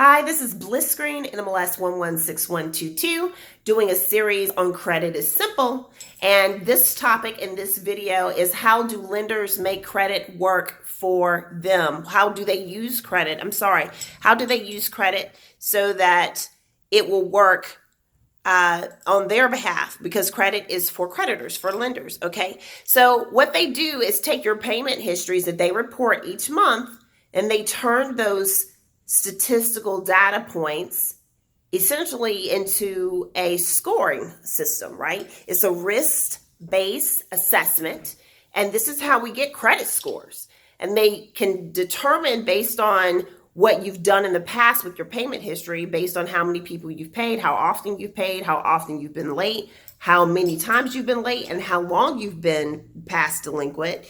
Hi, this is Bliss Green, NMLS 116122, doing a series on credit is simple. And this topic in this video is how do lenders make credit work for them? How do they use credit? How do they use credit so that it will work on their behalf, because credit is for creditors, for lenders, okay? So what they do is take your payment histories that they report each month, and they turn those statistical data points essentially into a scoring system, right? It's a risk-based assessment, and this is how we get credit scores. And they can determine based on what you've done in the past with your payment history, based on how many people you've paid, how often you've paid, how often you've been late, how many times you've been late, and how long you've been past delinquent,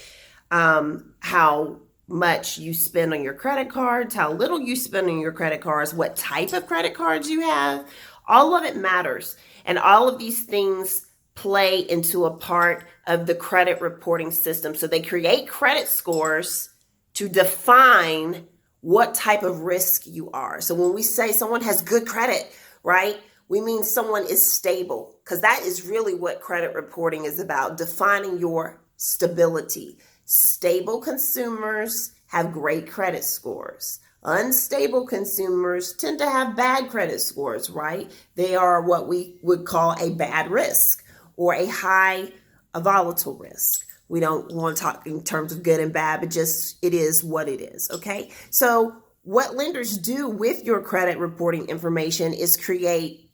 how much you spend on your credit cards, how little you spend on your credit cards, what type of credit cards you have. All of it matters. And all of these things play into a part of the credit reporting system. So they create credit scores to define what type of risk you are. So when we say someone has good credit, right, we mean someone is stable, because that is really what credit reporting is about, defining your stability. Stable consumers have great credit scores. Unstable consumers tend to have bad credit scores, right? They are what we would call a bad risk or a volatile risk. We don't want to talk in terms of good and bad, but just it is what it is, okay? So what lenders do with your credit reporting information is create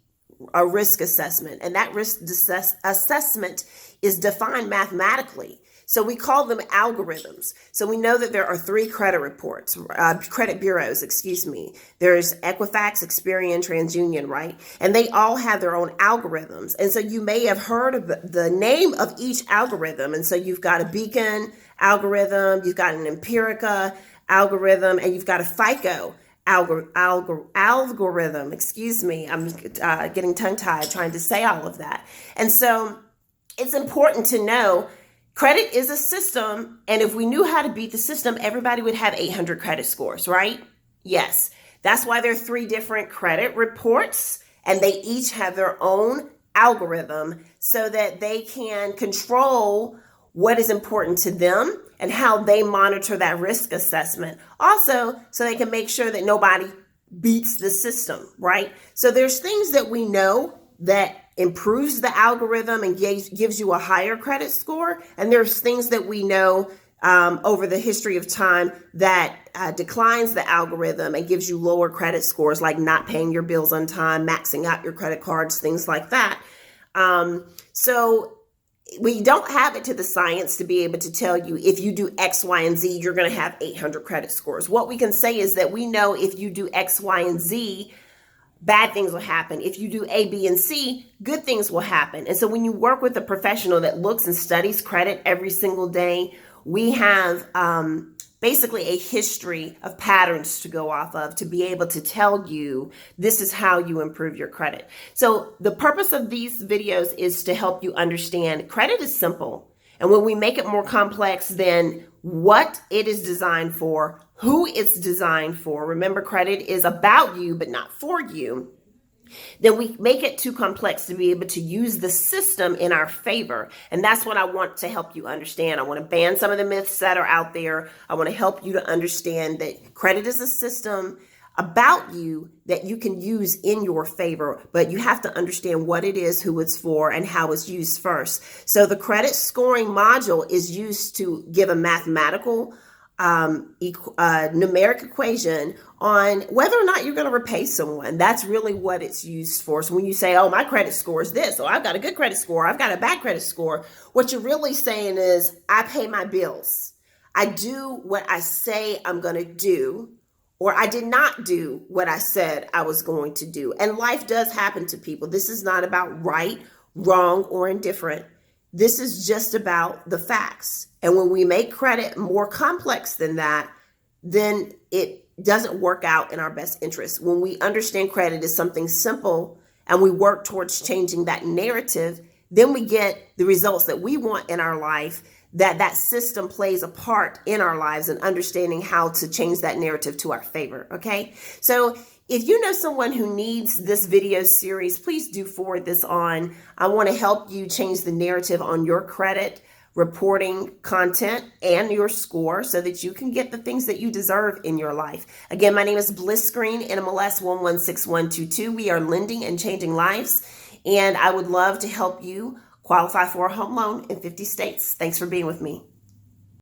a risk assessment, and that risk assessment is defined mathematically. So we call them algorithms. So we know that there are three credit bureaus. There's Equifax, Experian, TransUnion, right? And they all have their own algorithms. And so you may have heard of the name of each algorithm. And so you've got a Beacon algorithm, you've got an Empirica algorithm, and you've got a FICO algorithm. I'm getting tongue-tied trying to say all of that. And so it's important to know credit is a system, and if we knew how to beat the system, everybody would have 800 credit scores, right? Yes. That's why there are three different credit reports, and they each have their own algorithm so that they can control what is important to them and how they monitor that risk assessment. Also, so they can make sure that nobody beats the system, right? So there's things that we know that improves the algorithm and gives you a higher credit score. And there's things that we know over the history of time that declines the algorithm and gives you lower credit scores, like not paying your bills on time, maxing out your credit cards, things like that. So we don't have it to the science to be able to tell you if you do X, Y, and Z, you're going to have 800 credit scores. What we can say is that we know if you do X, Y, and Z, bad things will happen. If you do A, B, and C, good things will happen. And so when you work with a professional that looks and studies credit every single day, we have basically a history of patterns to go off of to be able to tell you this is how you improve your credit. So the purpose of these videos is to help you understand credit is simple. And when we make it more complex than what it is designed for, who it's designed for, remember credit is about you but not for you, then we make it too complex to be able to use the system in our favor. And that's what I want to help you understand. I want to ban some of the myths that are out there. I want to help you to understand that credit is a system about you that you can use in your favor, but you have to understand what it is, who it's for, and how it's used first. So the credit scoring module is used to give a mathematical numeric equation on whether or not you're going to repay someone. That's really what it's used for. So when you say, oh, my credit score is this, or I've got a good credit score, I've got a bad credit score, what you're really saying is, I pay my bills. I do what I say I'm going to do, or I did not do what I said I was going to do. And life does happen to people. This is not about right, wrong, or indifferent. This is just about the facts. And when we make credit more complex than that, then it doesn't work out in our best interest. When we understand credit is something simple and we work towards changing that narrative, then we get the results that we want in our life that system plays a part in our lives and understanding how to change that narrative to our favor. Okay. So if you know someone who needs this video series, please do forward this on. I want to help you change the narrative on your credit reporting content and your score so that you can get the things that you deserve in your life. Again, my name is Bliss Green, NMLS 116122. We are lending and changing lives, and I would love to help you qualify for a home loan in 50 states. Thanks for being with me.